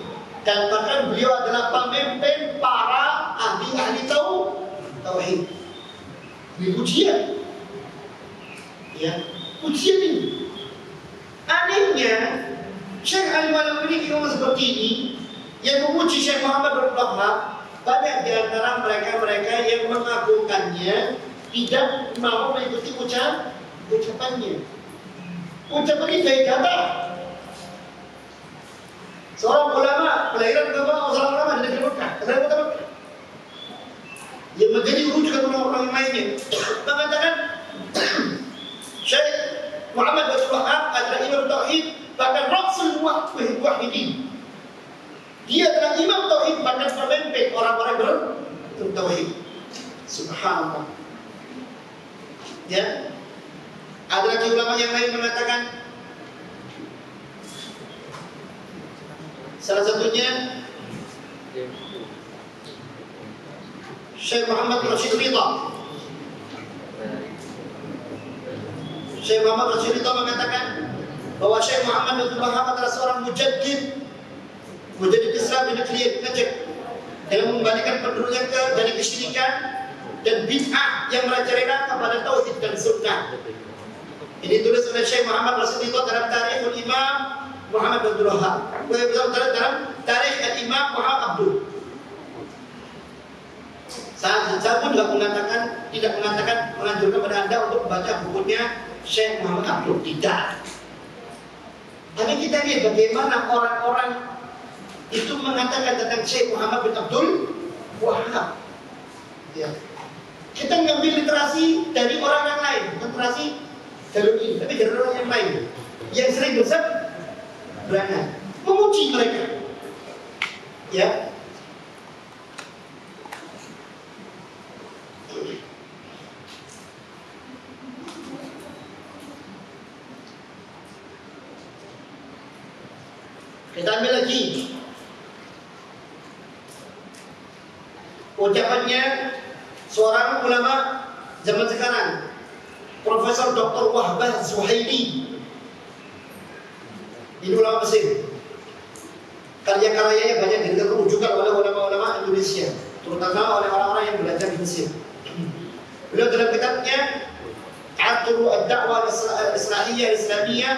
dan bahkan beliau adalah pemimpin para ahli Tauhid. Ini pujian, ya, pujian ini. Anehnya, Syekh Al-Maliki ngomong seperti ini, yang memuji Syekh Muhammad bin Abdul Wahhab, banyak di antara mereka yang mengagungkannya tidak mau mengikuti ucapannya. Ucapan ini dari kata seorang ulama kelahiran seorang ulama di negeri Mekah, kota Mekah, yang menjadi rujukan orang-orang lainnya, mengatakan Syekh Muhammad bin Abdul Wahhab adalah Imam Tauhid, bahkan Rasul Muwahhidin. Dia adalah Imam Tauhid, bahkan pemimpin orang-orang bertauhid. Subhanallah. Ya. Ada lagi ulama yang lain mengatakan, salah satunya Syekh Muhammad Rashid Ridha. Syekh Muhammad Rashid Ridha mengatakan bahwa Syekh Muhammad bin Abdul Wahhab adalah seorang mujaddid Islam di negeri Najaf, dalam mengembalikan penduduknya dari kesyirikan dan bid'ah yang merajalela kepada tauhid dan sunnah. Ini tulis oleh Syekh Muhammad Rashid Ridha dalam Tarikhul Imam Muhammad bin Abdul Wahhab, dalam Tarikh Al-Imam Muhammad Abdul. Saya pun tidak mengatakan menganjurkan kepada Anda untuk membaca bukunya Syekh Muhammad Abdul, tidak. Tapi kita lihat bagaimana orang-orang itu mengatakan tentang Syekh Muhammad bin Abdul Wahhab. Ya. Kita ngambil literasi dari orang yang lain, literasi jalur ini, tapi dari orang yang lain yang sering berseberangan, memuji mereka. Ya. Kita ambil lagi ucapannya seorang ulama zaman sekarang, Profesor Dr. Wahbah Zuhaili. Ini ulama Mesir. Karya-karyanya banyak dirujukan oleh ulama-ulama Indonesia, terutama oleh orang-orang yang belajar di Mesir. Beliau dalam kitabnya Athru ad-Da'wah al-Islahiyah Islamiyah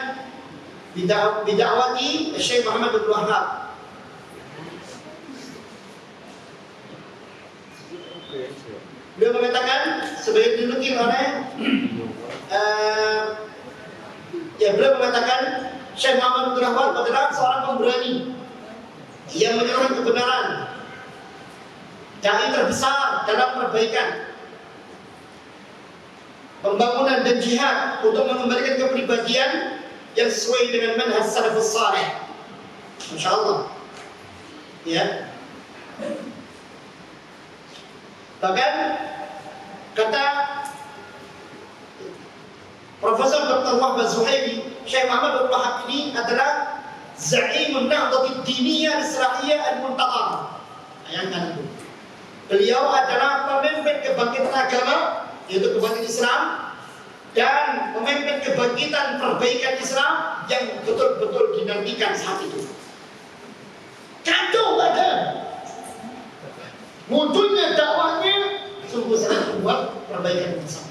bid'awati Syekh Muhammad bin Wahhab. Beliau mengatakan sebagai dinukil oleh beliau mengatakan Syekh Muhammad bin Wahhab adalah seorang pemberani yang menyerukan kebenaran, dai terbesar dalam perbaikan, pembangunan dan jihad untuk mengembalikan kepribadian yang sesuai dengan manhaj salafus saleh. Insyaallah. Ya. Bahkan kata Profesor Dr. Wahbah Zuhaili, Syekh Muhammad bin Wahhab ini adalah Za'imun Nahdlatul Diniyah Al-Islahiyah Al-Muntazar. Bayangkan itu. Beliau adalah pemimpin kebangkitan agama, yaitu kebangkitan Islam, dan memimpin kebangkitan perbaikan Islam yang betul-betul dinantikan saat itu. Kacau ada munculnya dakwahnya sungguh sangat membuat perbaikan Islam.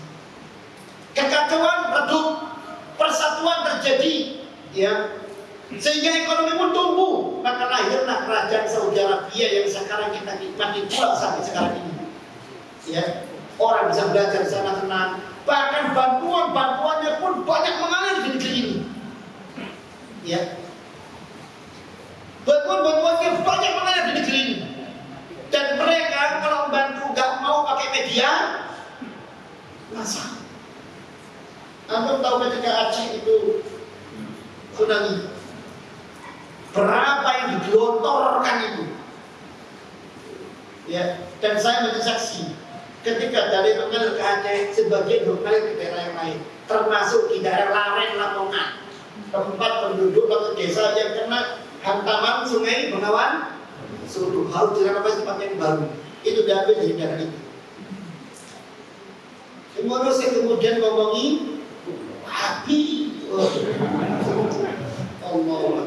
Kekacauan redup, persatuan terjadi, ya, sehingga ekonomi pun tumbuh. Maka lahirlah kerajaan Saudi Arabia yang sekarang kita nikmati pula sampai sekarang ini. Ya, orang bisa belajar di sana tenang. Bahkan bantuannya pun banyak mengalir di negeri ini. Ya, bantuan-bantuannya banyak banget di negeri ini. Dan mereka kalau bantu nggak mau pakai media, masa? Anda tahu ketika Aceh itu tsunami, berapa yang digelontorkan itu? Ya, dan saya menjadi saksi ketika dari mengalir ke Aceh, sebagian mengalir ke daerah yang lain, termasuk di daerah Laren, Lamongan, tempat penduduk atau desa yang kena hantaman sungai Bengawan Solo, harus direnovasi tempat yang baru. Itu diambil dari daerah itu. Kemudian ngomongi api, Allah,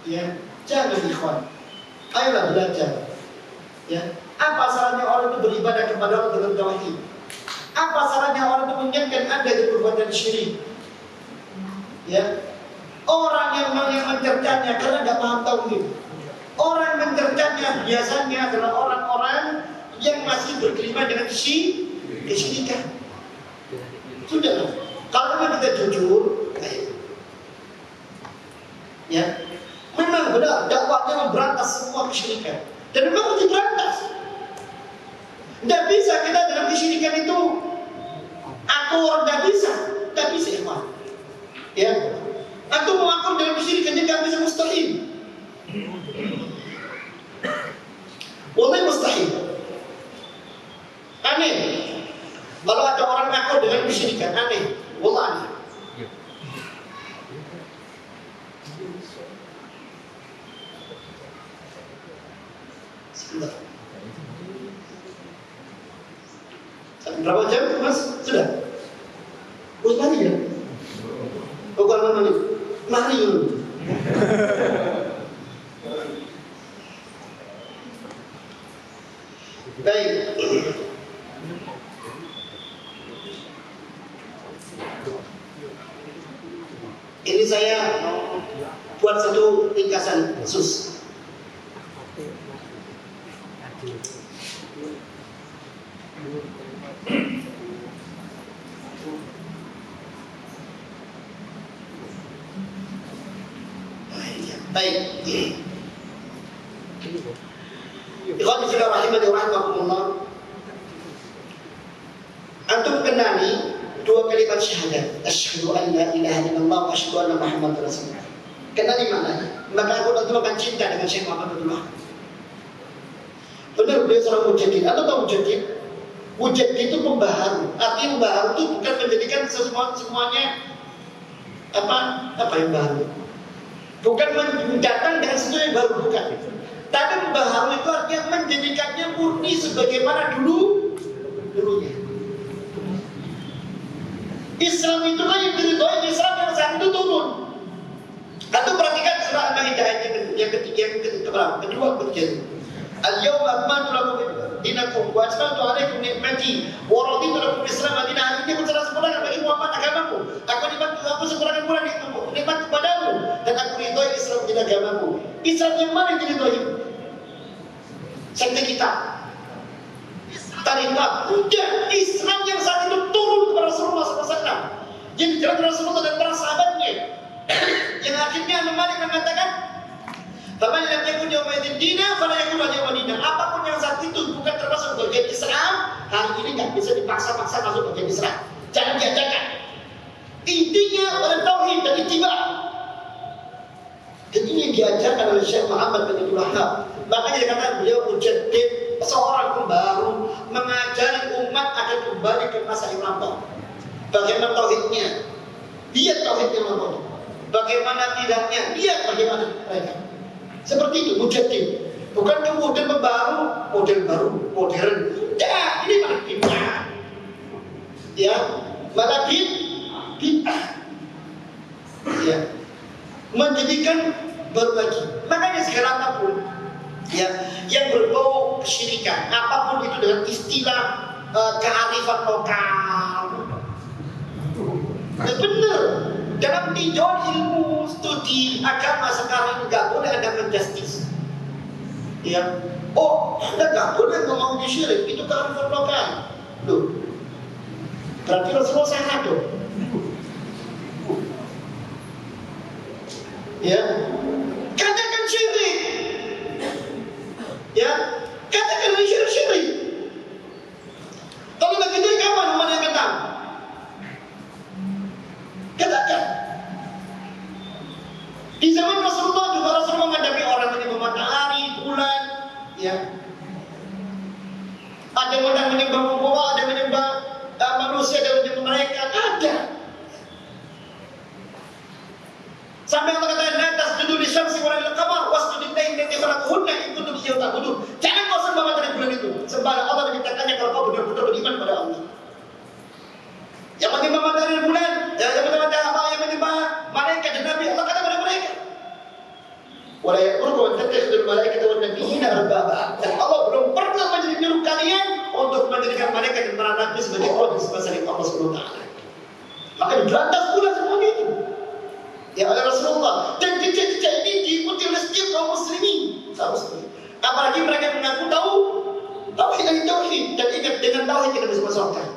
ya, jangan ikhwan, ayolah belajar. Ya, apa salahnya orang itu beribadah kepada Allah dengan tauhid? Apa salahnya orang itu mengingatkan Anda dari perbuatan syirik? Ya, orang yang mencercanya karena nggak paham tauhid. Orang mencercanya biasanya adalah orang-orang yang masih berkelima dengan kesyirikan. Sudah, kalau memang kita jujur, ya, memang benar dakwahnya memberantas semua kesyirikan. Dan memang harus diberantas. Tidak bisa kita dalam kesyirikan itu akur, tidak bisa ikhwan. Ya, aku mau akur dalam kesyirikan tidak bisa, mustahil. Wallahi mustahil. Aneh. Kalau ada orang akur dengan kesyirikan, aneh. Wallahi aneh. Berapa jam mas? Sudah? Mari ya? Bukan menit. Mari dulu. Baik. Ini saya buat satu ringkasan khusus. Baik. Ikhwan fillah rahimani wa rahimakumullah. Antum kenali dua kalimat syahadat, asyhadu an la ilaha illallah wa asyhadu anna muhammadar rasulullah. Kenali maknanya. Maka aku tentu akan cinta dengan Syekh Muhammad Abdullah. Benar, beliau seorang mujaddid. Atau tahu mujaddid? Mujaddid itu pembaharu. Arti pembaharu itu bukan menjadikan semuanya apa yang baru. Bukan mendatang dengan sesuatu yang baru, bukan. Tapi pembaharu itu artinya menjadikannya murni sebagaimana dulunya. Islam itu kan yang diridhoi, Islam yang saat itu turun. Atau perhatikan surah Al-Maidah yang kedua. Al-yawma akmaltu lakum dinakum wa atmamtu alaikum ni'mati wa raditu lakum Islam madinah. Hari ini aku telah sempurnakan bagi Muhammad agamamu. Aku sempurnakan pula nikmat kepadamu dan aku ridhoi Islam menjadi agamamu. Islam yang mana yang diridhoi? Sekte kita. Tarikat. Tidak. Islam yang saat itu turun kepada Rasulullah SAW, yang dijalankan Rasulullah dan para sahabatnya, yang akhirnya Malik mengatakan, "Faman lam yakun yawma idzin dina fala yakun yawma dina." Apapun yang saat itu bukan termasuk bagian Islam, hari ini nggak bisa dipaksa-paksa masuk bagian Islam. Jangan diajarkan. Intinya adalah tauhid dan ittiba. Dan ini diajarkan oleh Syekh Muhammad bin Abdul Wahhab. Makanya dikatakan beliau mujaddid, seorang pembaru, mengajari umat agar kembali ke masa yang lampau. Bagaimana tauhidnya? Lihat tauhidnya lampau. Bagaimana tidaknya? Lihat bagaimana mereka. Seperti itu mujaddid. Bukan kemudian pembaru, model baru, modern. Tidak, ini malah bid'ah. Ya, malah bid'ah. Ya, menjadikan baru lagi. Makanya segala apapun ya yang berbau kesyirikan, apapun itu dengan istilah kearifan lokal, benar. Dalam tinjauan ilmu studi agama sekarang nggak boleh ada menjustis. Ya, oh, Anda nggak boleh ngomong syirik, itu kearifan lokal. Loh, berarti Rasulullah salah dong. Ya, katakan syirik. Ya, katakan syirik. Kalau begitu kapan umat yang kata? Katakan. Di zaman Rasulullah juga Rasulullah menghadapi orang menyembah matahari, bulan, ya. Ada yang menyembah pembawa, ada yang menyembah manusia, ada yang menyembah mereka, ada. Sampai Allah kata, "La tasjudu lisyamsi wa lil qamar wasjudu lillahi alladzi khalaqahunna in kuntum iyyahu ta'budun." Jangan kau sembah matahari bulan itu. Sembahlah Allah menciptakannya kalau kau benar-benar beriman pada Allah. Yang menyembah matahari bulan, yang menyembah malaikat dan nabi, Allah kata pada mereka, "Wala ya'murukum an tattakhidul malaikata wan nabiyina arbaba." Dan Allah belum pernah menyuruh kalian untuk menjadikan malaikat dan para nabi sebagai Allah selain Allah Subhanahu wa taala. Maka diberantas pula semuanya itu. Ya oleh Rasulullah, dan jejak-jejak ini diikuti oleh setiap kaum muslimin. Apalagi mereka mengaku tahu tauhid dan ingat, dengan tauhid kita bisa masuk surga.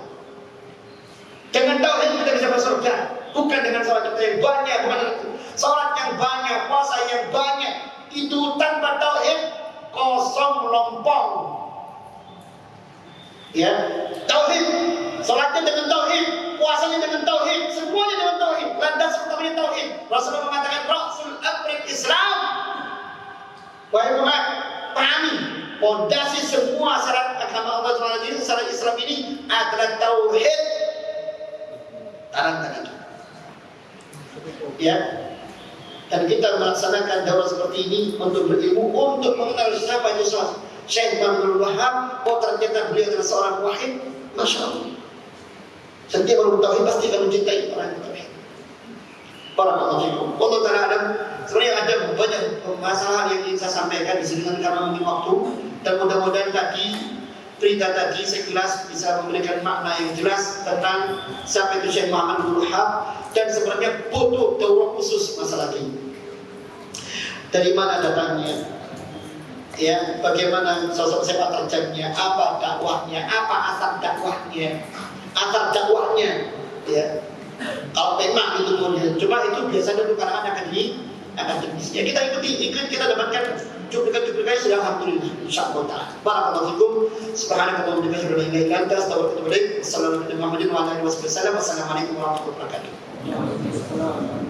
Dengan tauhid kita bisa masuk surga, bukan dengan salat kita yang banyak, bukan salat yang banyak, puasa yang banyak. Itu tanpa tauhid kosong melompong. Ya, tauhid, salatnya dengan tauhid, puasanya dengan tauhid, semuanya dengan tauhid. Landas utamanya tauhid. Rasulullah mengatakan rasul amri Islam. Wahai umat, pahami fondasi semua syarat agama Allah SWT ini, syarat Islam ini adalah tauhid. Tangan. Ya. Dan kita melaksanakan daurah seperti ini untuk berilmu, untuk mengenal siapa itu Syekh Abdul Wahab. Oh, ternyata beliau adalah seorang wahid. Masya Allah. Setiap orang bertauhid pasti akan mencintai orang yang bertauhid. Barakallahu fikum. Allah Ta'ala Adam. Sebenarnya ada banyak masalah yang ingin saya sampaikan di sini karena mungkin waktu. Dan mudah-mudahan berita tadi sekilas bisa memberikan makna yang jelas tentang siapa itu Syekh Muhammad Abdul Wahab. Dan sebenarnya butuh daurah khusus masalah ini. Dari mana datangnya? Ya, bagaimana sosok sepak terjangnya, apa dakwahnya, apa asal dakwahnya, ya. Kalau memang itu kemudian, cuma itu biasanya untuk kalangan akademis. Ya kita ikuti, kita dapatkan cuplikan-cuplikannya sudah alhamdulillah, insyaallah taala. Barakallahu fikum. Subhanakallahumma wa bihamdika, la ilaha illa anta, astaghfiruka wa atubu ilaik. Wassalamualaikum warahmatullahi wabarakatuh.